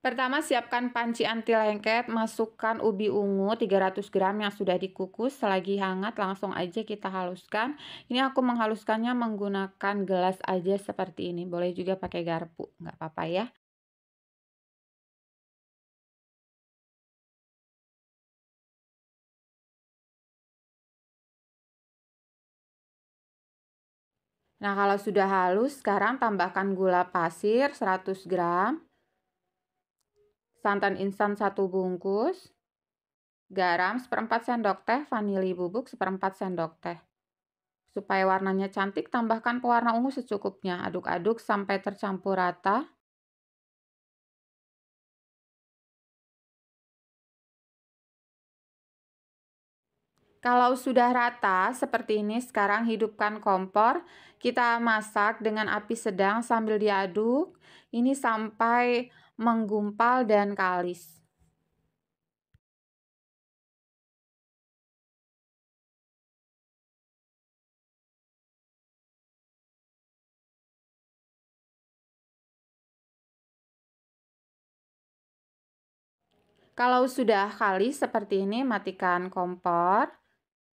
Pertama, siapkan panci anti lengket, masukkan ubi ungu 300 gram yang sudah dikukus, selagi hangat langsung aja kita haluskan. Ini aku menghaluskannya menggunakan gelas aja seperti ini, boleh juga pakai garpu, nggak apa-apa ya. Nah, kalau sudah halus, sekarang tambahkan gula pasir 100 gram, santan instan 1 bungkus, garam 1/4 sendok teh, vanili bubuk 1/4 sendok teh. Supaya warnanya cantik, tambahkan pewarna ungu secukupnya. Aduk-aduk sampai tercampur rata. Kalau sudah rata seperti ini, sekarang hidupkan kompor. Kita masak dengan api sedang sambil diaduk. Ini sampai menggumpal dan kalis. Kalau sudah kalis seperti ini, matikan kompor.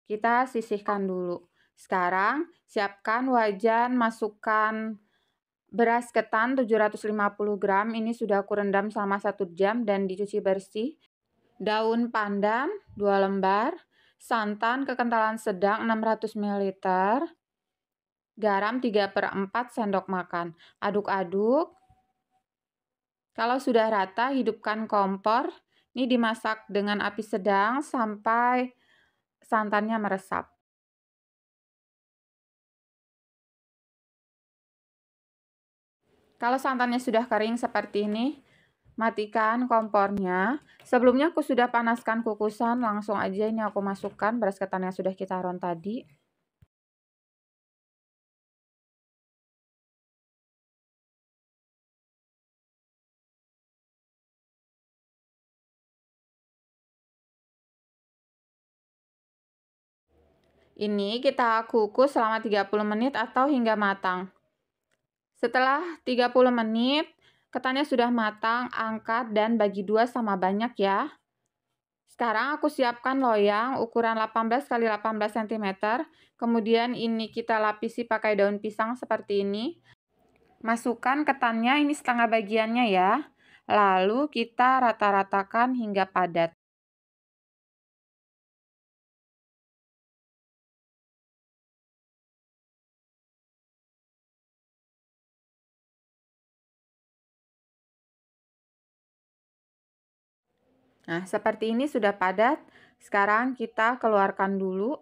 Kita sisihkan dulu. Sekarang siapkan wajan, masukkan beras ketan 750 gram. Ini sudah aku rendam selama 1 jam dan dicuci bersih. Daun pandan 2 lembar. Santan kekentalan sedang 600 ml. Garam 3/4 sendok makan. Aduk-aduk. Kalau sudah rata, hidupkan kompor. Ini dimasak dengan api sedang sampai santannya meresap. Kalau santannya sudah kering seperti ini, matikan kompornya. Sebelumnya aku sudah panaskan kukusan, langsung aja ini aku masukkan beras ketan yang sudah kita ron tadi. Ini kita kukus selama 30 menit atau hingga matang. Setelah 30 menit, ketannya sudah matang, angkat dan bagi dua sama banyak ya. Sekarang aku siapkan loyang ukuran 18 x 18 cm. Kemudian ini kita lapisi pakai daun pisang seperti ini. Masukkan ketannya ini setengah bagiannya ya. Lalu kita rata-ratakan hingga padat. Nah, seperti ini sudah padat. Sekarang kita keluarkan dulu.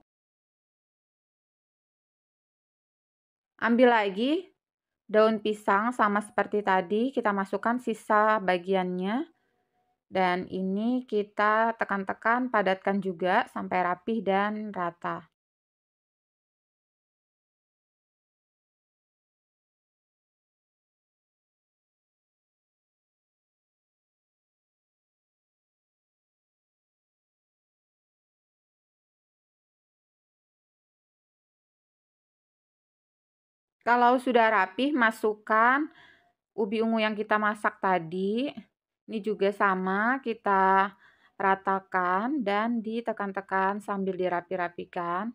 Ambil lagi daun pisang sama seperti tadi, kita masukkan sisa bagiannya. Dan ini kita tekan-tekan, padatkan juga sampai rapih dan rata. Kalau sudah rapih, masukkan ubi ungu yang kita masak tadi. Ini juga sama, kita ratakan dan ditekan-tekan sambil dirapi-rapikan.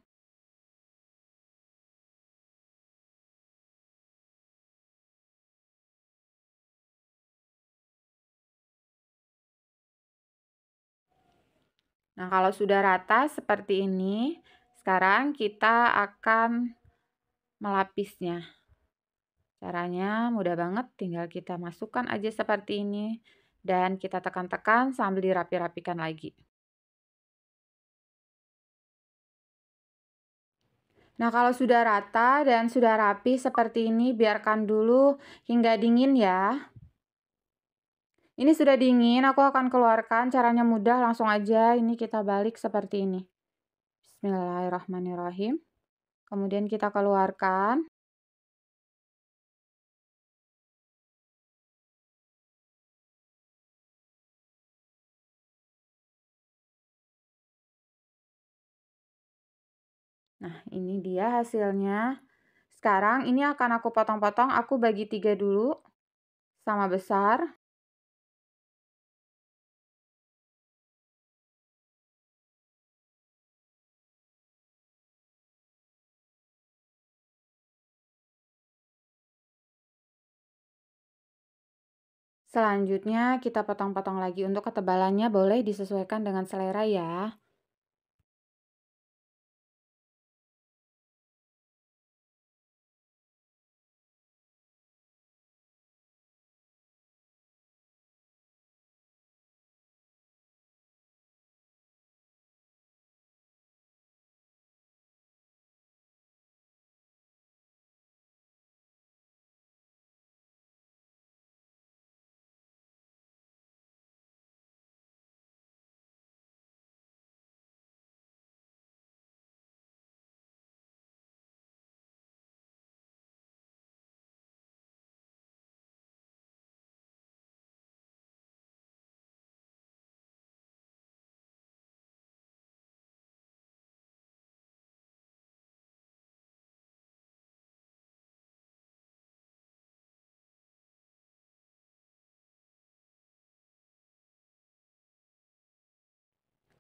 Nah, kalau sudah rata seperti ini, sekarang kita akan melapisnya. Caranya mudah banget, tinggal kita masukkan aja seperti ini dan kita tekan-tekan sambil dirapi-rapikan lagi. Nah, kalau sudah rata dan sudah rapi seperti ini, biarkan dulu hingga dingin ya. Ini sudah dingin, aku akan keluarkan. Caranya mudah, langsung aja ini kita balik seperti ini. Bismillahirrahmanirrahim. Kemudian kita keluarkan. Nah, ini dia hasilnya. Sekarang ini akan aku potong-potong, aku bagi 3 dulu, sama besar. Selanjutnya kita potong-potong lagi. Untuk ketebalannya boleh disesuaikan dengan selera ya.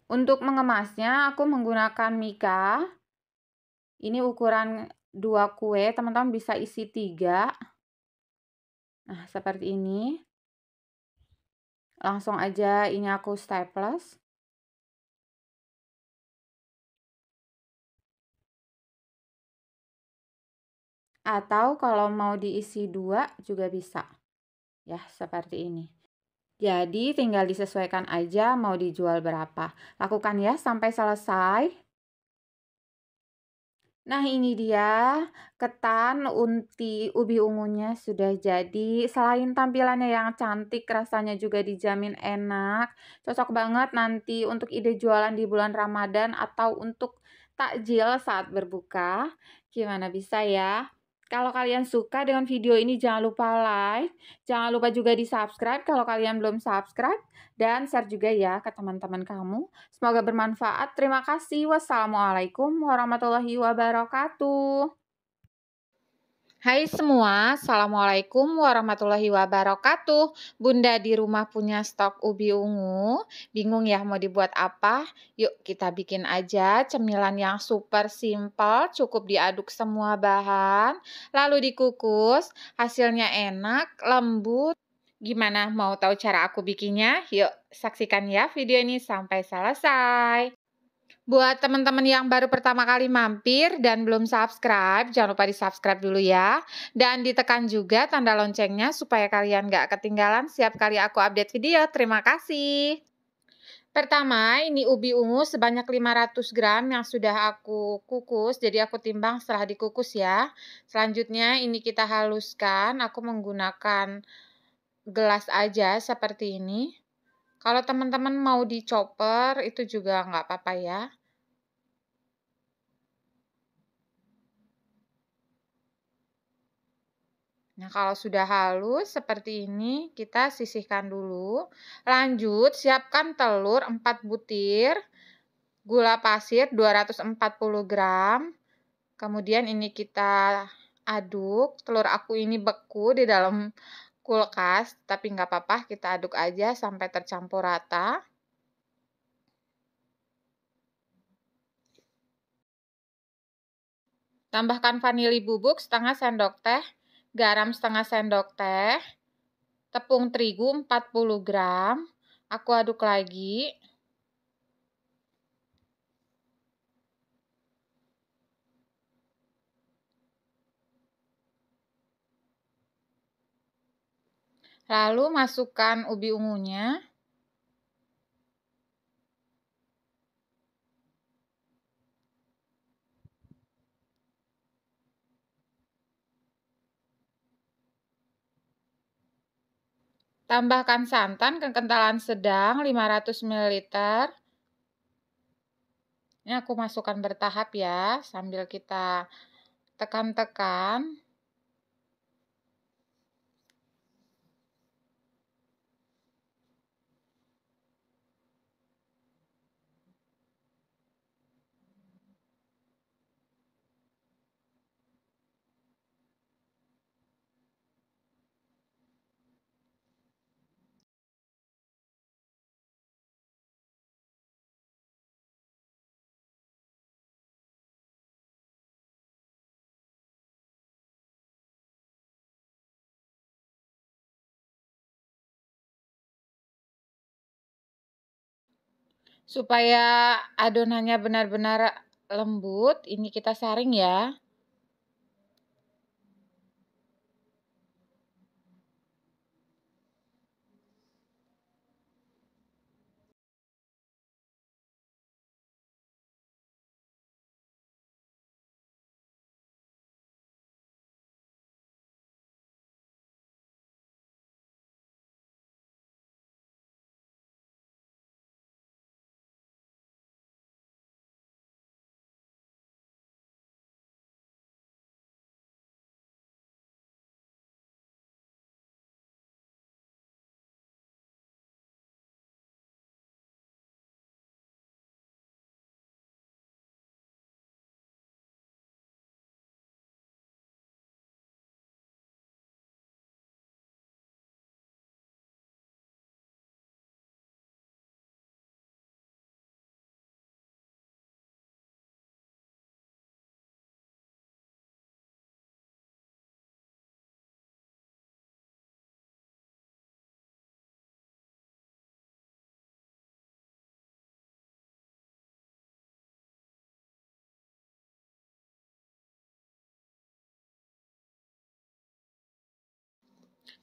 Untuk mengemasnya aku menggunakan Mika. Ini ukuran 2 kue, teman-teman bisa isi 3. Nah, seperti ini. Langsung aja ini aku staples. Atau kalau mau diisi 2 juga bisa. Ya, seperti ini. Jadi tinggal disesuaikan aja mau dijual berapa. Lakukan ya sampai selesai. Nah, ini dia ketan unti ubi ungunya sudah jadi. Selain tampilannya yang cantik, rasanya juga dijamin enak. Cocok banget nanti untuk ide jualan di bulan Ramadan atau untuk takjil saat berbuka. Gimana bisa ya? Kalau kalian suka dengan video ini jangan lupa like, jangan lupa juga di-subscribe kalau kalian belum subscribe, dan share juga ya ke teman-teman kamu. Semoga bermanfaat. Terima kasih. Wassalamualaikum warahmatullahi wabarakatuh. Hai semua, Assalamualaikum warahmatullahi wabarakatuh. Bunda di rumah punya stok ubi ungu. Bingung ya mau dibuat apa? Yuk kita bikin aja cemilan yang super simple. Cukup diaduk semua bahan, lalu dikukus. Hasilnya enak, lembut. Gimana mau tahu cara aku bikinnya? Yuk saksikan ya video ini sampai selesai. Buat teman-teman yang baru pertama kali mampir dan belum subscribe, jangan lupa di-subscribe dulu ya. Dan ditekan juga tanda loncengnya supaya kalian gak ketinggalan setiap kali aku update video. Terima kasih. Pertama, ini ubi ungu sebanyak 500 gram yang sudah aku kukus. Jadi aku timbang setelah dikukus ya. Selanjutnya ini kita haluskan. Aku menggunakan gelas aja seperti ini. Kalau teman-teman mau di-chopper itu juga nggak apa-apa ya. Nah, kalau sudah halus seperti ini, kita sisihkan dulu. Lanjut, siapkan telur 4 butir, gula pasir 240 gram. Kemudian ini kita aduk. Telur aku ini beku di dalam kulkas, tapi nggak apa-apa, kita aduk aja sampai tercampur rata. Tambahkan vanili bubuk setengah sendok teh, garam setengah sendok teh, tepung terigu 40 gram. Aku aduk lagi. Lalu masukkan ubi ungunya. Tambahkan santan kekentalan sedang 500 ml. Ini aku masukkan bertahap ya, sambil kita tekan-tekan. Supaya adonannya benar-benar lembut, ini kita saring ya.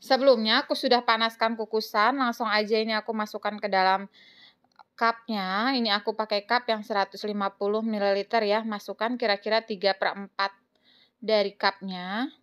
Sebelumnya aku sudah panaskan kukusan, langsung aja ini aku masukkan ke dalam cupnya. Ini aku pakai cup yang 150 ml ya, masukkan kira-kira 3/4 dari cupnya.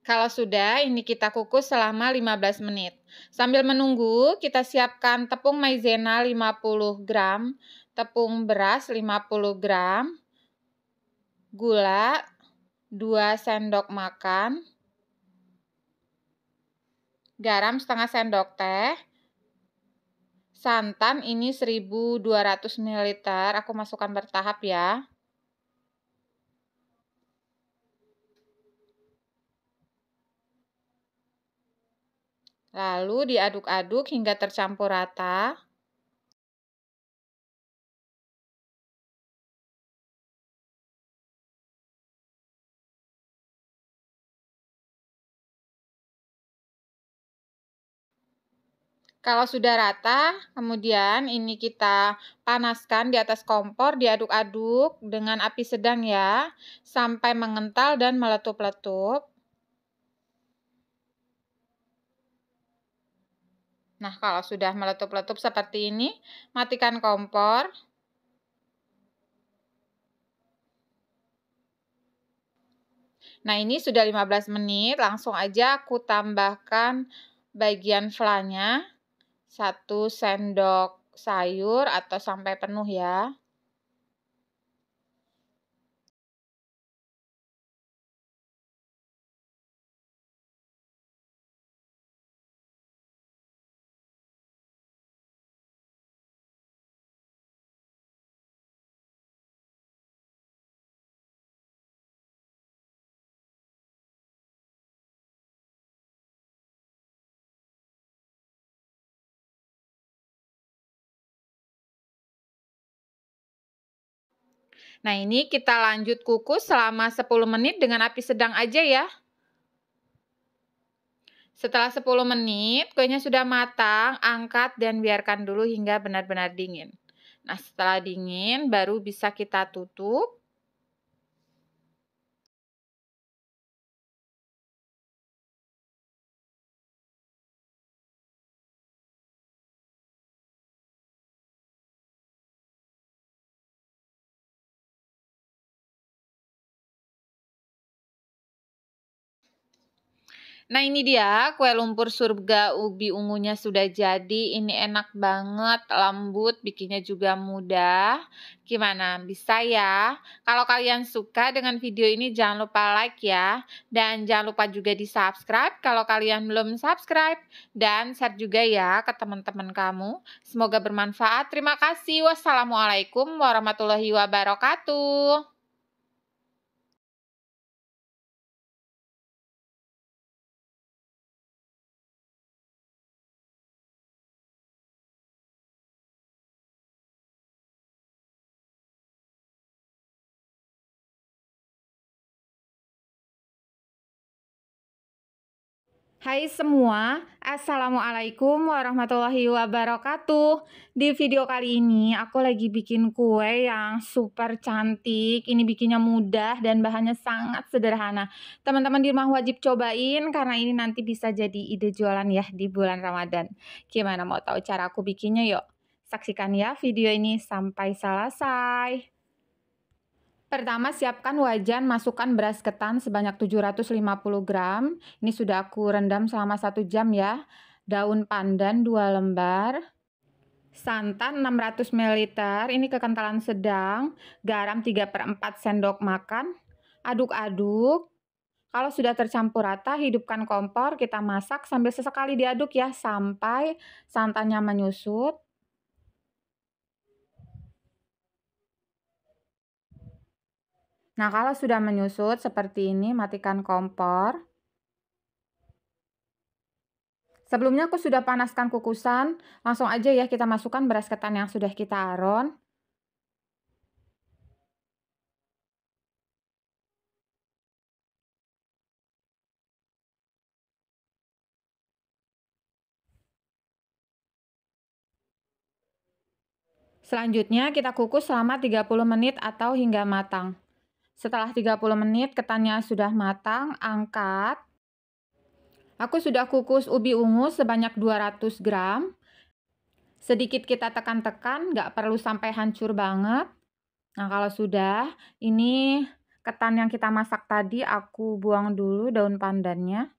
Kalau sudah, ini kita kukus selama 15 menit. Sambil menunggu, kita siapkan tepung maizena 50 gram, tepung beras 50 gram, gula 2 sendok makan, garam setengah sendok teh, santan ini 1200 ml, aku masukkan bertahap ya. Lalu diaduk-aduk hingga tercampur rata. Kalau sudah rata, kemudian ini kita panaskan di atas kompor, diaduk-aduk dengan api sedang ya, sampai mengental dan meletup-letup. Nah, kalau sudah meletup-letup seperti ini, matikan kompor. Nah, ini sudah 15 menit, langsung aja aku tambahkan bagian flanya, 1 sendok sayur atau sampai penuh ya. Nah, ini kita lanjut kukus selama 10 menit dengan api sedang aja ya. Setelah 10 menit, kuenya sudah matang, angkat dan biarkan dulu hingga benar-benar dingin. Nah, setelah dingin, baru bisa kita tutup. Nah, ini dia kue lumpur surga ubi ungunya sudah jadi. Ini enak banget, lembut, bikinnya juga mudah. Gimana? Bisa ya? Kalau kalian suka dengan video ini jangan lupa like ya. Dan jangan lupa juga di-subscribe kalau kalian belum subscribe. Dan share juga ya ke teman-teman kamu. Semoga bermanfaat. Terima kasih. Wassalamualaikum warahmatullahi wabarakatuh. Hai semua, Assalamualaikum warahmatullahi wabarakatuh. Di video kali ini aku lagi bikin kue yang super cantik. Ini bikinnya mudah dan bahannya sangat sederhana. Teman-teman di rumah wajib cobain karena ini nanti bisa jadi ide jualan ya di bulan Ramadan. Gimana mau tahu cara aku bikinnya? Yuk, saksikan ya video ini sampai selesai. Pertama, siapkan wajan, masukkan beras ketan sebanyak 750 gram. Ini sudah aku rendam selama 1 jam ya. Daun pandan 2 lembar. Santan 600 ml, ini kekentalan sedang. Garam 3/4 sendok makan. Aduk-aduk. Kalau sudah tercampur rata, hidupkan kompor, kita masak sambil sesekali diaduk ya sampai santannya menyusut. Nah, kalau sudah menyusut seperti ini, matikan kompor. Sebelumnya aku sudah panaskan kukusan, langsung aja ya kita masukkan beras ketan yang sudah kita aron. Selanjutnya kita kukus selama 30 menit atau hingga matang. Setelah 30 menit ketannya sudah matang, angkat. Aku sudah kukus ubi ungu sebanyak 200 gram. Sedikit kita tekan-tekan, nggak perlu sampai hancur banget. Nah, kalau sudah, ini ketan yang kita masak tadi aku buang dulu daun pandannya.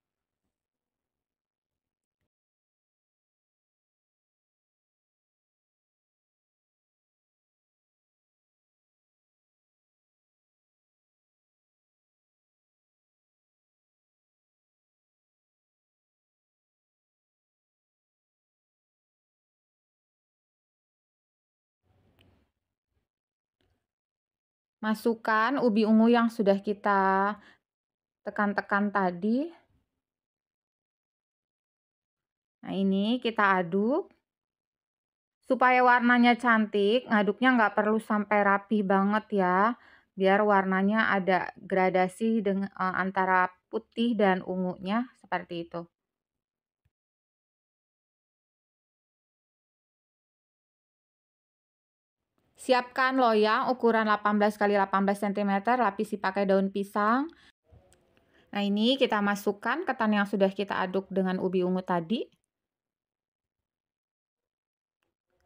Masukkan ubi ungu yang sudah kita tekan-tekan tadi. Nah, ini kita aduk. Supaya warnanya cantik, ngaduknya nggak perlu sampai rapi banget ya. Biar warnanya ada gradasi dengan antara putih dan ungunya, seperti itu. Siapkan loyang ukuran 18 x 18 cm, lapisi pakai daun pisang. Nah, ini kita masukkan ketan yang sudah kita aduk dengan ubi ungu tadi.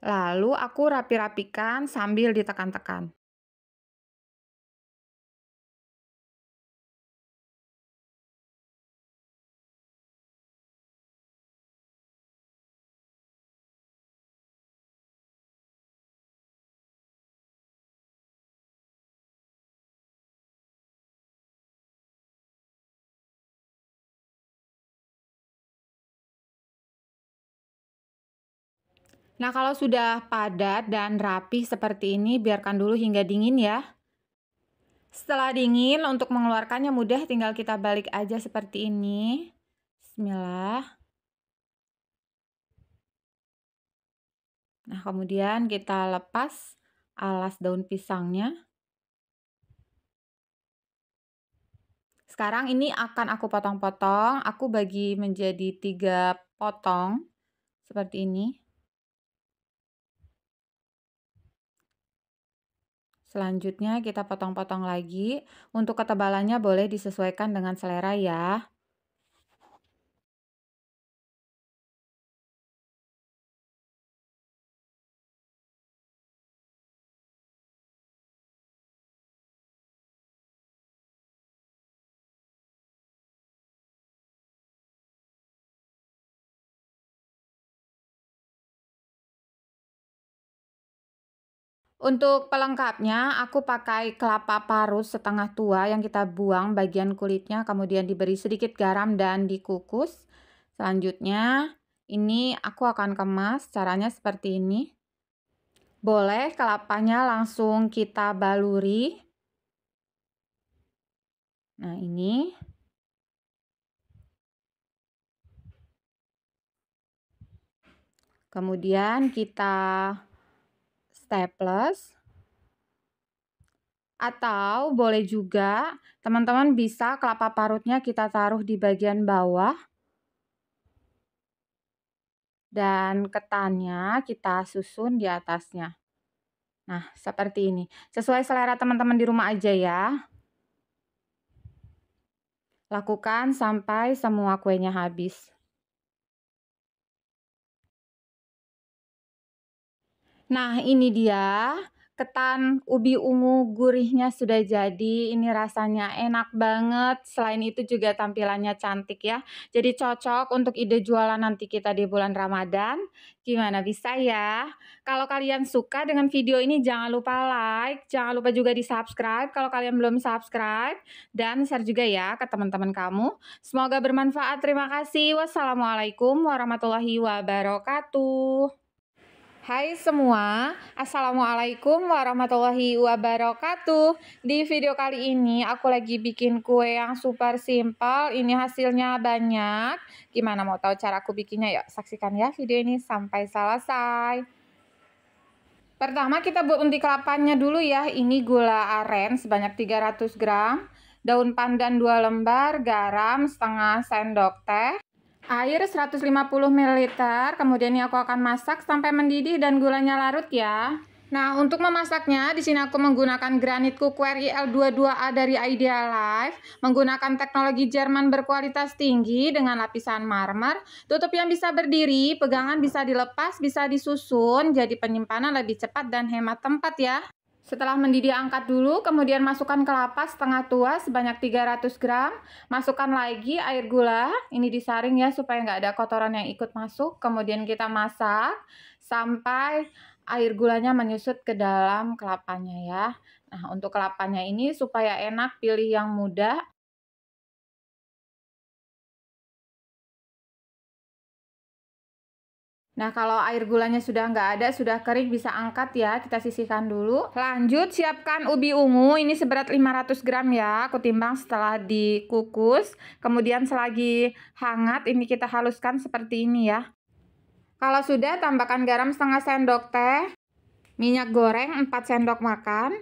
Lalu aku rapi-rapikan sambil ditekan-tekan. Nah, kalau sudah padat dan rapi seperti ini, biarkan dulu hingga dingin ya. Setelah dingin, untuk mengeluarkannya mudah, tinggal kita balik aja seperti ini. Bismillah. Nah, kemudian kita lepas alas daun pisangnya. Sekarang ini akan aku potong-potong. Aku bagi menjadi 3 potong, seperti ini. Selanjutnya kita potong-potong lagi. Untuk ketebalannya boleh disesuaikan dengan selera ya. Untuk pelengkapnya, aku pakai kelapa parut setengah tua yang kita buang bagian kulitnya, kemudian diberi sedikit garam dan dikukus. Selanjutnya, ini aku akan kemas, caranya seperti ini. Boleh kelapanya langsung kita baluri. Nah, ini. Kemudian kita staples. Atau boleh juga teman-teman bisa kelapa parutnya kita taruh di bagian bawah. dan ketannya kita susun di atasnya. Nah, seperti ini. Sesuai selera teman-teman di rumah aja ya. Lakukan sampai semua kuenya habis. Nah, ini dia ketan ubi ungu gurihnya sudah jadi. Ini rasanya enak banget. Selain itu juga tampilannya cantik ya. Jadi cocok untuk ide jualan nanti kita di bulan Ramadan. Gimana, bisa ya? Kalau kalian suka dengan video ini jangan lupa like, jangan lupa juga di-subscribe kalau kalian belum subscribe, dan share juga ya ke teman-teman kamu. Semoga bermanfaat. Terima kasih. Wassalamualaikum warahmatullahi wabarakatuh. Hai semua, Assalamualaikum warahmatullahi wabarakatuh. Di video kali ini aku lagi bikin kue yang super simpel. Ini hasilnya banyak. Gimana, mau tahu cara aku bikinnya? Yuk saksikan ya video ini sampai selesai. Pertama kita buat unti kelapanya dulu ya. Ini gula aren sebanyak 300 gram, daun pandan 2 lembar, garam setengah sendok teh, air 150 ml, kemudian ini aku akan masak sampai mendidih dan gulanya larut ya. Nah, untuk memasaknya, di sini aku menggunakan granit cookware IL22A dari Idealife, menggunakan teknologi Jerman berkualitas tinggi dengan lapisan marmer, tutup yang bisa berdiri, pegangan bisa dilepas, bisa disusun, jadi penyimpanan lebih cepat dan hemat tempat ya. Setelah mendidih angkat dulu, kemudian masukkan kelapa setengah tua sebanyak 300 gram. Masukkan lagi air gula, ini disaring ya supaya nggak ada kotoran yang ikut masuk. Kemudian kita masak sampai air gulanya menyusut ke dalam kelapanya ya. Nah, untuk kelapanya ini supaya enak pilih yang muda. Nah, kalau air gulanya sudah nggak ada, sudah kering, bisa angkat ya. Kita sisihkan dulu. Lanjut, siapkan ubi ungu. Ini seberat 500 gram ya. Aku timbang setelah dikukus. Kemudian selagi hangat, ini kita haluskan seperti ini ya. Kalau sudah, tambahkan garam setengah sendok teh. Minyak goreng 4 sendok makan.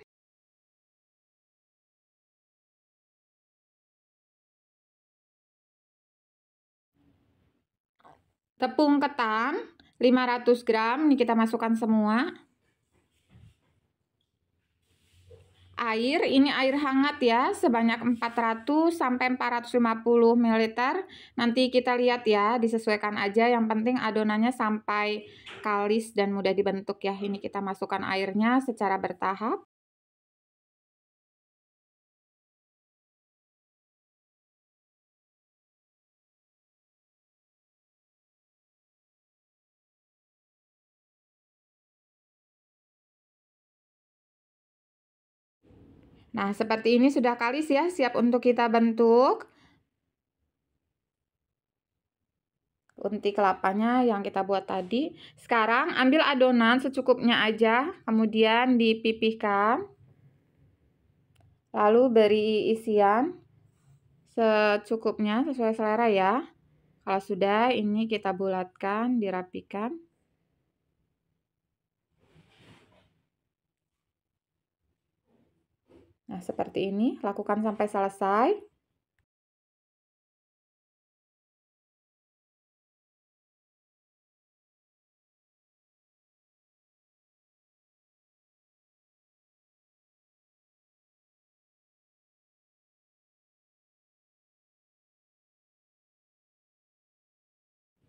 Tepung ketan 500 gram. Ini kita masukkan semua. Air, ini air hangat ya, sebanyak 400 sampai 450 ml. Nanti kita lihat ya, disesuaikan aja. Yang penting adonannya sampai kalis dan mudah dibentuk ya. Ini kita masukkan airnya secara bertahap. Nah, seperti ini sudah kalis ya, siap untuk kita bentuk. Unti kelapanya yang kita buat tadi. Sekarang ambil adonan secukupnya aja, kemudian dipipihkan. Lalu beri isian secukupnya sesuai selera ya. Kalau sudah, ini kita bulatkan, dirapikan. Nah, seperti ini, lakukan sampai selesai.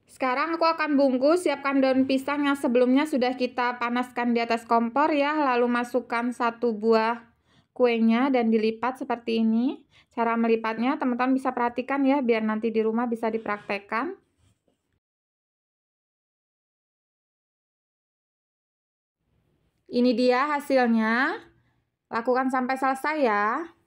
Sekarang aku akan bungkus, siapkan daun pisang yang sebelumnya sudah kita panaskan di atas kompor ya, lalu masukkan 1 buah kuenya dan dilipat seperti ini. Cara melipatnya teman-teman bisa perhatikan ya, biar nanti di rumah bisa dipraktekkan. Ini dia hasilnya. Lakukan sampai selesai ya.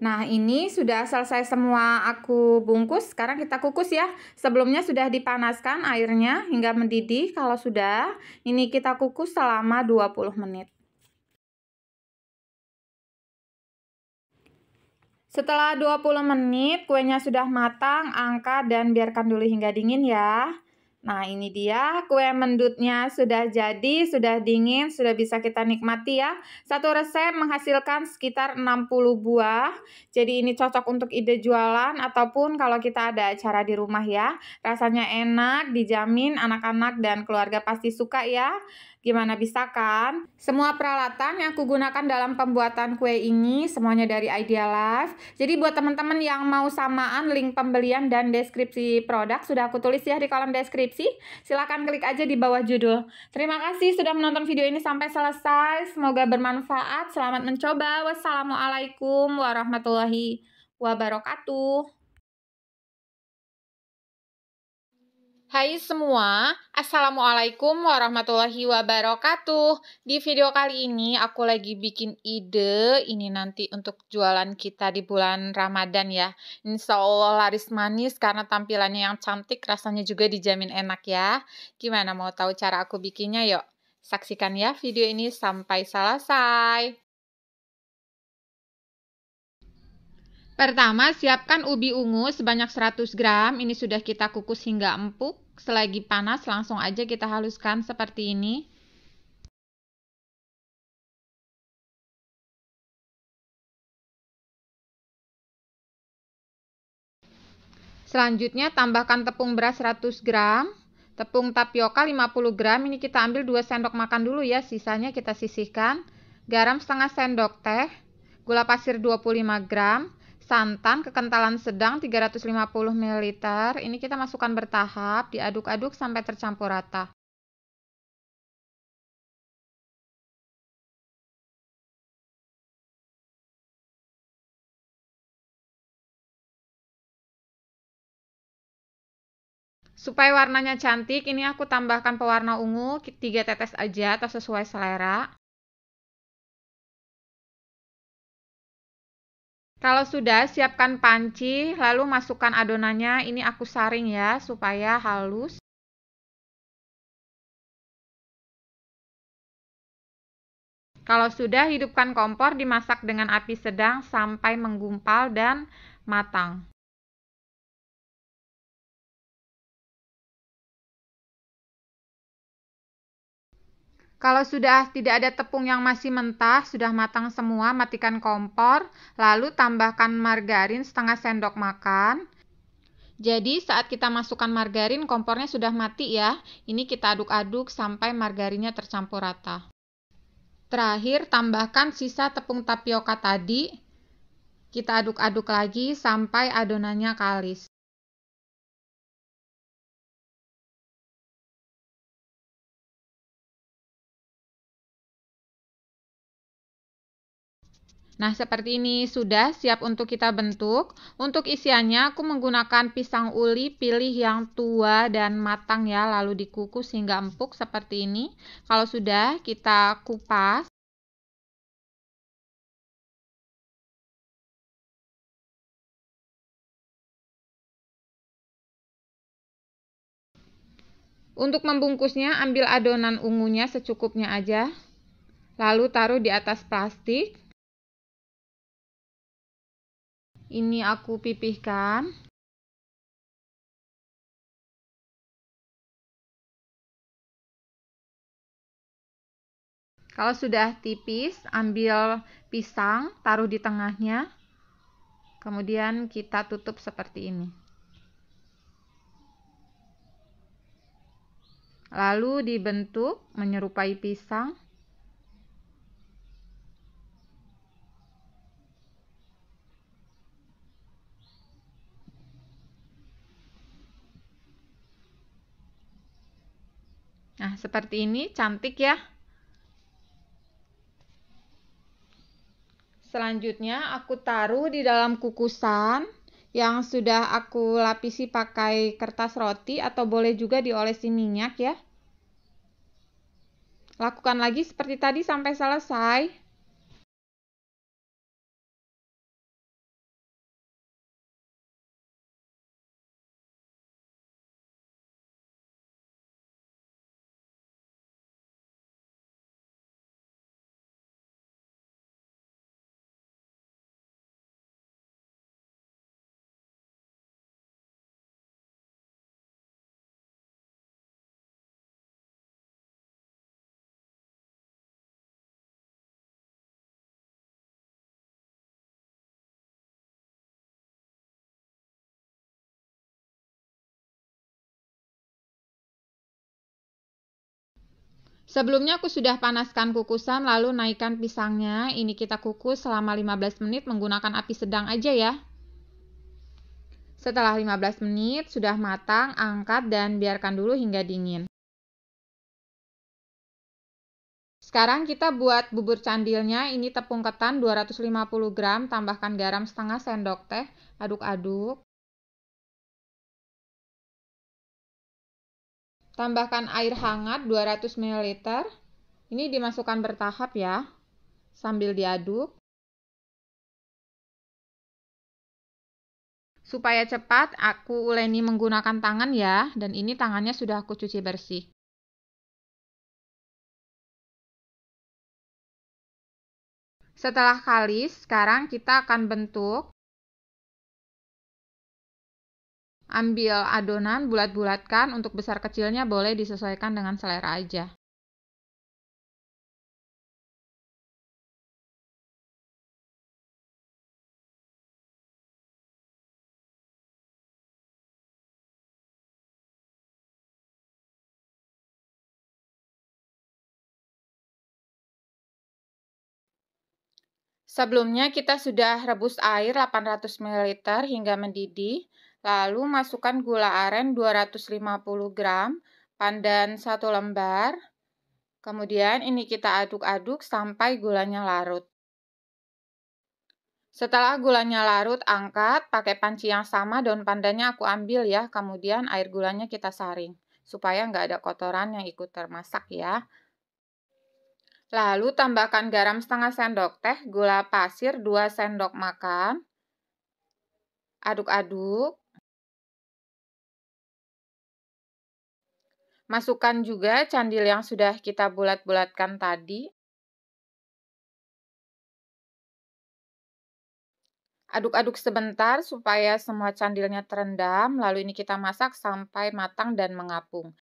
Nah, ini sudah selesai semua aku bungkus. Sekarang kita kukus ya. Sebelumnya sudah dipanaskan airnya hingga mendidih. Kalau sudah, ini kita kukus selama 20 menit. Setelah 20 menit, kuenya sudah matang, angkat dan biarkan dulu hingga dingin ya. Nah, ini dia kue mendutnya sudah jadi, sudah dingin, sudah bisa kita nikmati ya. Satu resep menghasilkan sekitar 60 buah. Jadi ini cocok untuk ide jualan ataupun kalau kita ada acara di rumah ya. Rasanya enak, dijamin anak-anak dan keluarga pasti suka ya. Gimana, bisa kan? Semua peralatan yang kugunakan dalam pembuatan kue ini semuanya dari Idea Life. Jadi buat teman-teman yang mau samaan, link pembelian dan deskripsi produk sudah aku tulis ya di kolom deskripsi. Silahkan klik aja di bawah judul. Terima kasih sudah menonton video ini sampai selesai. Semoga bermanfaat. Selamat mencoba. Wassalamualaikum warahmatullahi wabarakatuh. Hai semua, Assalamualaikum warahmatullahi wabarakatuh. Di video kali ini aku lagi bikin ide, ini nanti untuk jualan kita di bulan Ramadan ya. Insya Allah laris manis karena tampilannya yang cantik, rasanya juga dijamin enak ya. Gimana, mau tahu cara aku bikinnya? Yuk, saksikan ya video ini sampai selesai. Pertama, siapkan ubi ungu sebanyak 100 gram. Ini sudah kita kukus hingga empuk. Selagi panas, langsung aja kita haluskan seperti ini. Selanjutnya, tambahkan tepung beras 100 gram. Tepung tapioka 50 gram. Ini kita ambil 2 sendok makan dulu ya. Sisanya kita sisihkan. Garam setengah sendok teh. Gula pasir 25 gram. Santan kekentalan sedang 350 ml. Ini kita masukkan bertahap, diaduk-aduk sampai tercampur rata. Supaya warnanya cantik, ini aku tambahkan pewarna ungu 3 tetes aja atau sesuai selera. Kalau sudah, siapkan panci, lalu masukkan adonannya. Ini aku saring ya, supaya halus. Kalau sudah, hidupkan kompor, dimasak dengan api sedang sampai menggumpal dan matang. Kalau sudah tidak ada tepung yang masih mentah, sudah matang semua, matikan kompor, lalu tambahkan margarin setengah sendok makan. Jadi saat kita masukkan margarin, kompornya sudah mati ya. Ini kita aduk-aduk sampai margarinnya tercampur rata. Terakhir, tambahkan sisa tepung tapioka tadi. Kita aduk-aduk lagi sampai adonannya kalis. Nah, seperti ini sudah siap untuk kita bentuk. Untuk isiannya aku menggunakan pisang uli, pilih yang tua dan matang ya, lalu dikukus hingga empuk seperti ini. Kalau sudah, kita kupas. Untuk membungkusnya, ambil adonan ungunya secukupnya aja. Lalu taruh di atas plastik. Ini aku pipihkan. Kalau sudah tipis, ambil pisang, taruh di tengahnya. Kemudian kita tutup seperti ini. Lalu dibentuk menyerupai pisang. Nah, seperti ini cantik ya. Selanjutnya aku taruh di dalam kukusan yang sudah aku lapisi pakai kertas roti atau boleh juga diolesi minyak ya. Lakukan lagi seperti tadi sampai selesai. Sebelumnya aku sudah panaskan kukusan, lalu naikkan pisangnya. Ini kita kukus selama 15 menit menggunakan api sedang aja ya. Setelah 15 menit sudah matang, angkat dan biarkan dulu hingga dingin. Sekarang kita buat bubur candilnya. Ini tepung ketan 250 gram, tambahkan garam setengah sendok teh, aduk-aduk. Tambahkan air hangat 200 ml. Ini dimasukkan bertahap ya, sambil diaduk. Supaya cepat, aku uleni menggunakan tangan ya, dan ini tangannya sudah aku cuci bersih. Setelah kalis, sekarang kita akan bentuk. Ambil adonan, bulat-bulatkan, untuk besar kecilnya boleh disesuaikan dengan selera aja. Sebelumnya kita sudah rebus air 800 ml hingga mendidih, lalu masukkan gula aren 250 gram, pandan 1 lembar. Kemudian ini kita aduk-aduk sampai gulanya larut. Setelah gulanya larut, angkat, pakai panci yang sama, daun pandannya aku ambil ya, kemudian air gulanya kita saring, supaya nggak ada kotoran yang ikut termasak ya. Lalu tambahkan garam setengah sendok teh, gula pasir 2 sendok makan. Aduk-aduk. Masukkan juga candil yang sudah kita bulat-bulatkan tadi. Aduk-aduk sebentar supaya semua candilnya terendam, lalu ini kita masak sampai matang dan mengapung.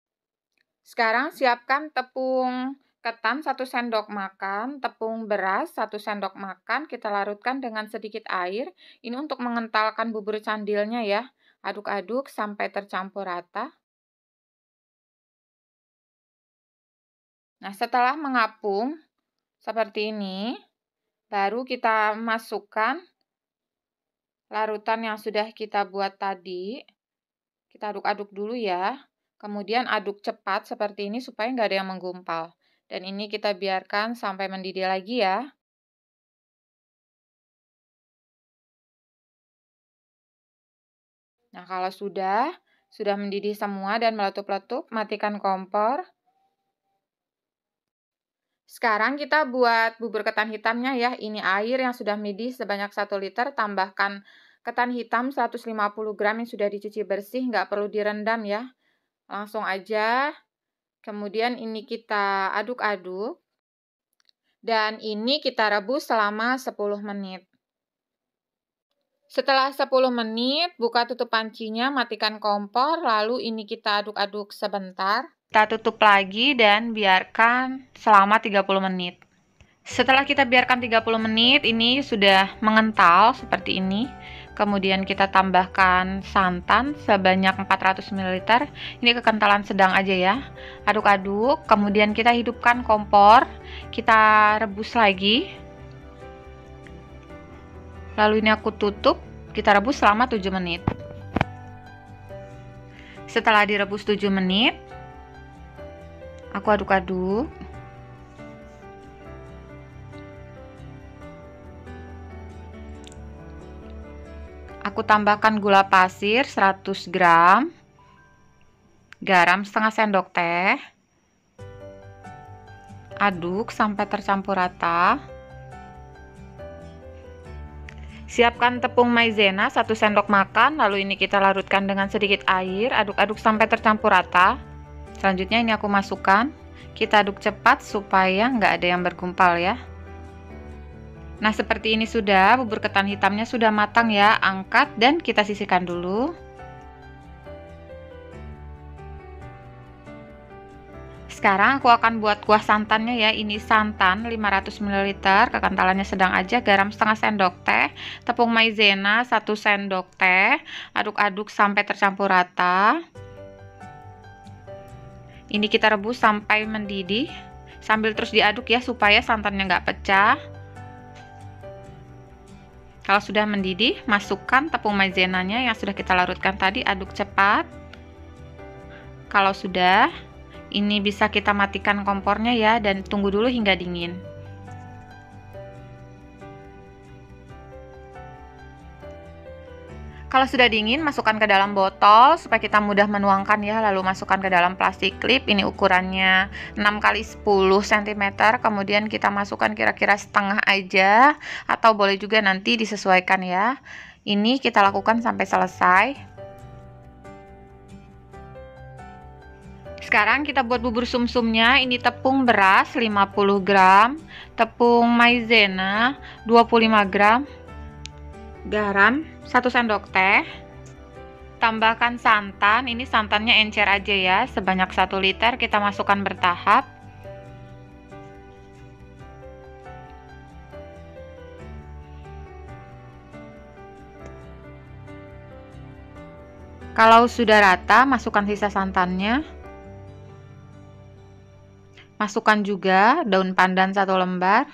Sekarang siapkan tepung ketan 1 sendok makan, tepung beras 1 sendok makan, kita larutkan dengan sedikit air. Ini untuk mengentalkan bubur candilnya ya. Aduk-aduk sampai tercampur rata. Nah, setelah mengapung seperti ini, baru kita masukkan larutan yang sudah kita buat tadi. Kita aduk-aduk dulu ya. Kemudian aduk cepat seperti ini supaya nggak ada yang menggumpal. Dan ini kita biarkan sampai mendidih lagi ya. Nah, kalau sudah mendidih semua dan meletup-letup, matikan kompor. Sekarang kita buat bubur ketan hitamnya ya. Ini air yang sudah mendidih sebanyak 1 liter, tambahkan ketan hitam 150 gram yang sudah dicuci bersih, nggak perlu direndam ya. Langsung aja. Kemudian ini kita aduk-aduk. Dan ini kita rebus selama 10 menit. Setelah 10 menit, buka tutup pancinya, matikan kompor, lalu ini kita aduk-aduk sebentar. Kita tutup lagi dan biarkan selama 30 menit. Setelah kita biarkan 30 menit, ini sudah mengental seperti ini. Kemudian kita tambahkan santan sebanyak 400 ml. Ini kekentalan sedang aja ya. Aduk-aduk, kemudian kita hidupkan kompor. Kita rebus lagi. Lalu ini aku tutup, kita rebus selama 7 menit. Setelah direbus 7 menit, aku aduk-aduk. Aku tambahkan gula pasir 100 gram, garam setengah sendok teh, aduk sampai tercampur rata. Siapkan tepung maizena 1 sendok makan, lalu ini kita larutkan dengan sedikit air, aduk-aduk sampai tercampur rata. Selanjutnya ini aku masukkan, kita aduk cepat supaya nggak ada yang bergumpal ya. Nah, seperti ini sudah, bubur ketan hitamnya sudah matang ya, angkat dan kita sisihkan dulu. Sekarang aku akan buat kuah santannya ya. Ini santan 500 ml, kekentalannya sedang aja, garam setengah sendok teh, tepung maizena 1 sendok teh, aduk-aduk sampai tercampur rata. Ini kita rebus sampai mendidih. Sambil terus diaduk ya supaya santannya nggak pecah. Kalau sudah mendidih, masukkan tepung maizenanya yang sudah kita larutkan tadi, aduk cepat. Kalau sudah, ini bisa kita matikan kompornya ya, dan tunggu dulu hingga dingin. Kalau sudah dingin, masukkan ke dalam botol supaya kita mudah menuangkan ya, lalu masukkan ke dalam plastik klip. Ini ukurannya 6 x 10 cm, kemudian kita masukkan kira-kira setengah aja, atau boleh juga nanti disesuaikan ya. Ini kita lakukan sampai selesai. Sekarang kita buat bubur sumsumnya. Ini tepung beras 50 gram, tepung maizena 25 gram, garam 1 sendok teh, tambahkan santan. Ini santannya encer aja ya, sebanyak 1 liter, kita masukkan bertahap. Kalau sudah rata, masukkan sisa santannya. Masukkan juga daun pandan 1 lembar.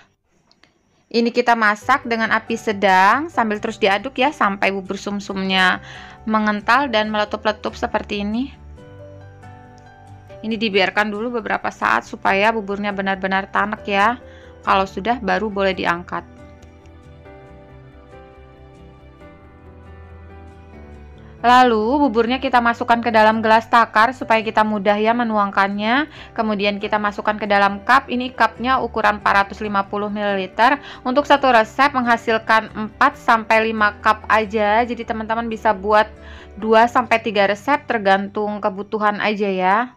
Ini kita masak dengan api sedang sambil terus diaduk ya sampai bubur sumsumnya mengental dan meletup-letup seperti ini. Ini dibiarkan dulu beberapa saat supaya buburnya benar-benar tanek ya. Kalau sudah baru boleh diangkat. Lalu buburnya kita masukkan ke dalam gelas takar supaya kita mudah ya menuangkannya. Kemudian kita masukkan ke dalam cup. Ini cupnya ukuran 450 ml. Untuk satu resep menghasilkan 4-5 cup aja. Jadi teman-teman bisa buat 2-3 resep tergantung kebutuhan aja ya.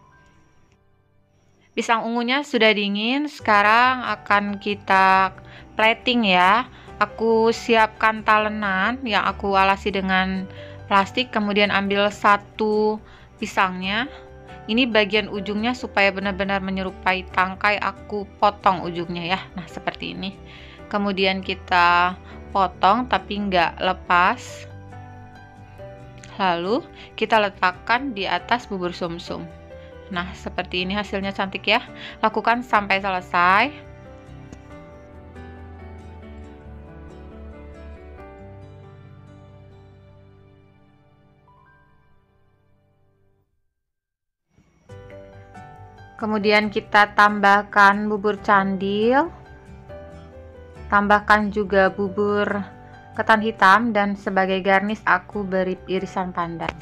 Pisang ungunya sudah dingin. Sekarang akan kita plating ya. Aku siapkan talenan yang aku alasi dengan plastik, kemudian ambil satu pisangnya. Ini bagian ujungnya supaya benar-benar menyerupai tangkai, aku potong ujungnya ya. Nah seperti ini. Kemudian kita potong tapi nggak lepas. Lalu kita letakkan di atas bubur sumsum. Nah seperti ini hasilnya, cantik ya. Lakukan sampai selesai. Kemudian kita tambahkan bubur candil, tambahkan juga bubur ketan hitam, dan sebagai garnish aku beri irisan pandan.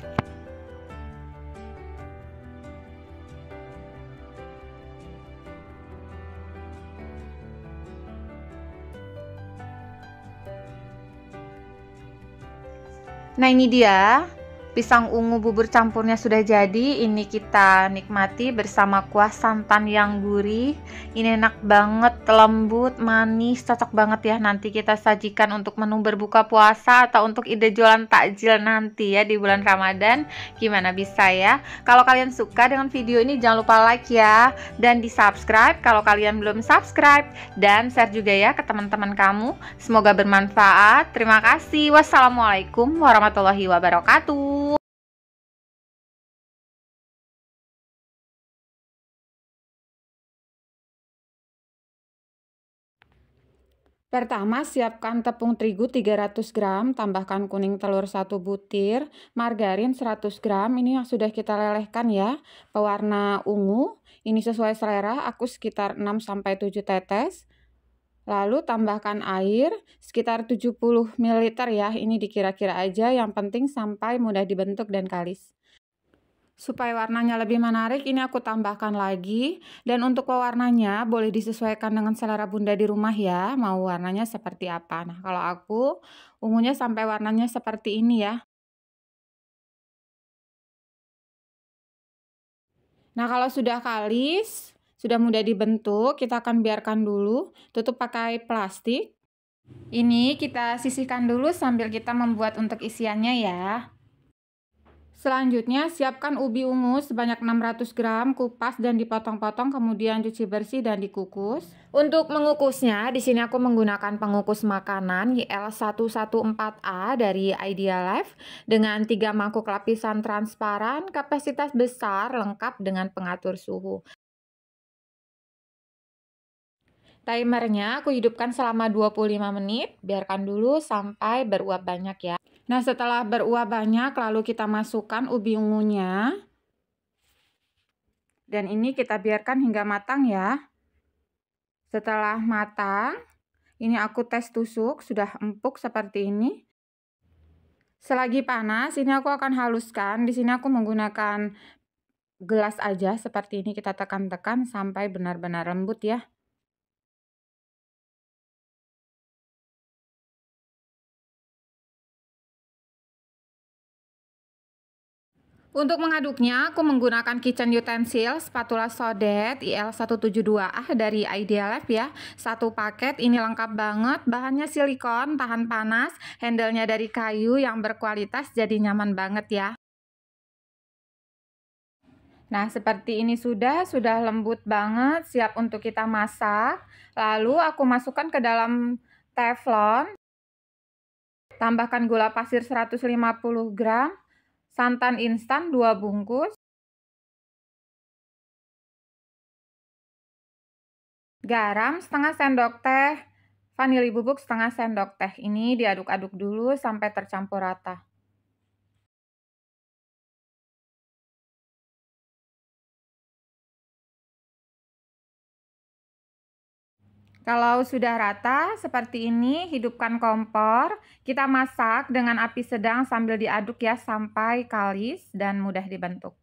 Nah ini dia pisang ungu bubur campurnya sudah jadi. Ini kita nikmati bersama kuah santan yang gurih. Ini enak banget, lembut, manis, cocok banget ya. Nanti kita sajikan untuk menu berbuka puasa atau untuk ide jualan takjil nanti ya di bulan Ramadan. Gimana, bisa ya? Kalau kalian suka dengan video ini jangan lupa like ya, dan di subscribe kalau kalian belum subscribe, dan share juga ya ke teman-teman kamu. Semoga bermanfaat. Terima kasih. Wassalamualaikum warahmatullahi wabarakatuh. Pertama, siapkan tepung terigu 300 gram, tambahkan kuning telur 1 butir, margarin 100 gram, ini yang sudah kita lelehkan ya, pewarna ungu, ini sesuai selera, aku sekitar 6-7 tetes. Lalu tambahkan air sekitar 70 ml ya, ini dikira-kira aja, yang penting sampai mudah dibentuk dan kalis. Supaya warnanya lebih menarik, ini aku tambahkan lagi. Dan untuk pewarnanya boleh disesuaikan dengan selera bunda di rumah ya, mau warnanya seperti apa. Nah kalau aku ungunya sampai warnanya seperti ini ya. Nah kalau sudah kalis, sudah mudah dibentuk, kita akan biarkan dulu, tutup pakai plastik. Ini kita sisihkan dulu sambil kita membuat untuk isiannya ya. Selanjutnya, siapkan ubi ungu sebanyak 600 gram, kupas dan dipotong-potong, kemudian cuci bersih dan dikukus. Untuk mengukusnya, di sini aku menggunakan pengukus makanan YL114A dari Idealife dengan 3 mangkuk lapisan transparan, kapasitas besar, lengkap dengan pengatur suhu. Timernya aku hidupkan selama 25 menit, biarkan dulu sampai beruap banyak ya. Nah, setelah beruap banyak, lalu kita masukkan ubi ungunya. Dan ini kita biarkan hingga matang ya. Setelah matang, ini aku tes tusuk, sudah empuk seperti ini. Selagi panas, ini aku akan haluskan. Di sini aku menggunakan gelas aja seperti ini, kita tekan-tekan sampai benar-benar lembut ya. Untuk mengaduknya, aku menggunakan kitchen utensil, spatula sodet IL172A dari Ideal Lab ya. Satu paket, ini lengkap banget, bahannya silikon, tahan panas, handle-nya dari kayu yang berkualitas, jadi nyaman banget ya. Nah, seperti ini sudah lembut banget, siap untuk kita masak. Lalu aku masukkan ke dalam teflon, tambahkan gula pasir 150 gram, santan instan 2 bungkus, garam setengah sendok teh, vanili bubuk setengah sendok teh. Ini diaduk-aduk dulu sampai tercampur rata. Kalau sudah rata seperti ini, hidupkan kompor. Kita masak dengan api sedang sambil diaduk ya sampai kalis dan mudah dibentuk.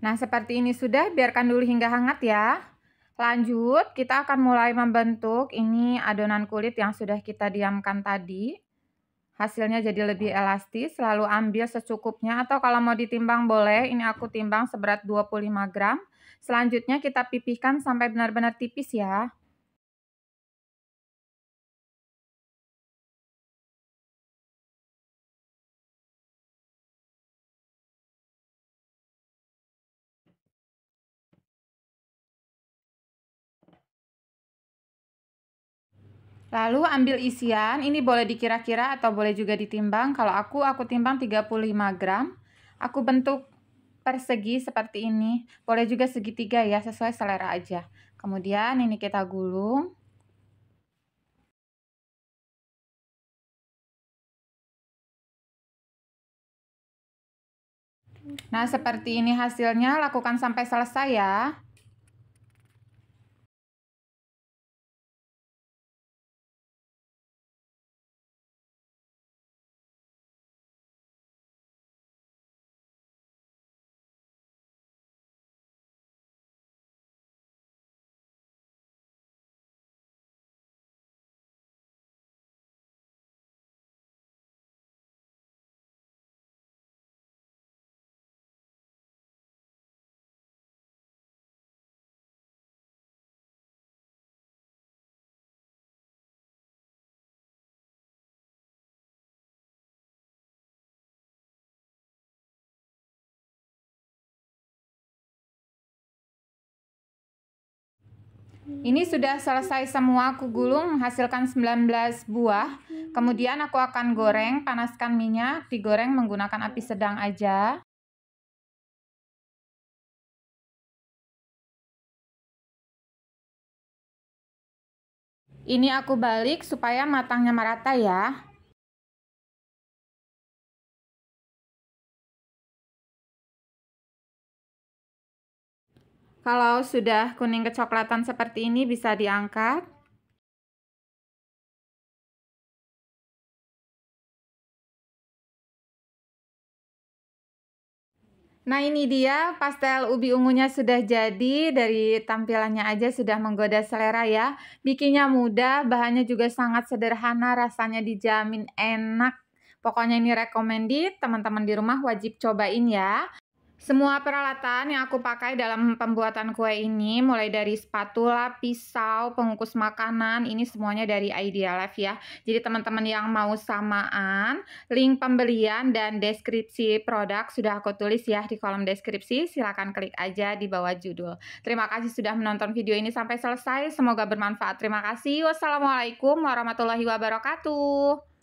Nah, seperti ini sudah, biarkan dulu hingga hangat ya. Lanjut, kita akan mulai membentuk ini adonan kulit yang sudah kita diamkan tadi. Hasilnya jadi lebih elastis, lalu ambil secukupnya atau kalau mau ditimbang boleh, ini aku timbang seberat 25 gram. Selanjutnya kita pipihkan sampai benar-benar tipis ya. Lalu ambil isian, ini boleh dikira-kira atau boleh juga ditimbang. Kalau aku timbang 35 gram. Aku bentuk persegi seperti ini. Boleh juga segitiga ya, sesuai selera aja. Kemudian ini kita gulung. Nah, seperti ini hasilnya, lakukan sampai selesai ya. Ini sudah selesai semua, aku gulung menghasilkan 19 buah. Kemudian aku akan goreng, panaskan minyak, digoreng menggunakan api sedang aja. Ini aku balik supaya matangnya merata ya. Kalau sudah kuning kecoklatan seperti ini bisa diangkat. Nah, ini dia pastel ubi ungunya sudah jadi, dari tampilannya aja sudah menggoda selera ya. Bikinnya mudah, bahannya juga sangat sederhana, rasanya dijamin enak. Pokoknya ini recommended, teman-teman di rumah wajib cobain ya. Semua peralatan yang aku pakai dalam pembuatan kue ini, mulai dari spatula, pisau, pengukus makanan, ini semuanya dari Ideal Life ya. Jadi teman-teman yang mau samaan, link pembelian dan deskripsi produk sudah aku tulis ya di kolom deskripsi. Silahkan klik aja di bawah judul. Terima kasih sudah menonton video ini sampai selesai. Semoga bermanfaat. Terima kasih. Wassalamualaikum warahmatullahi wabarakatuh.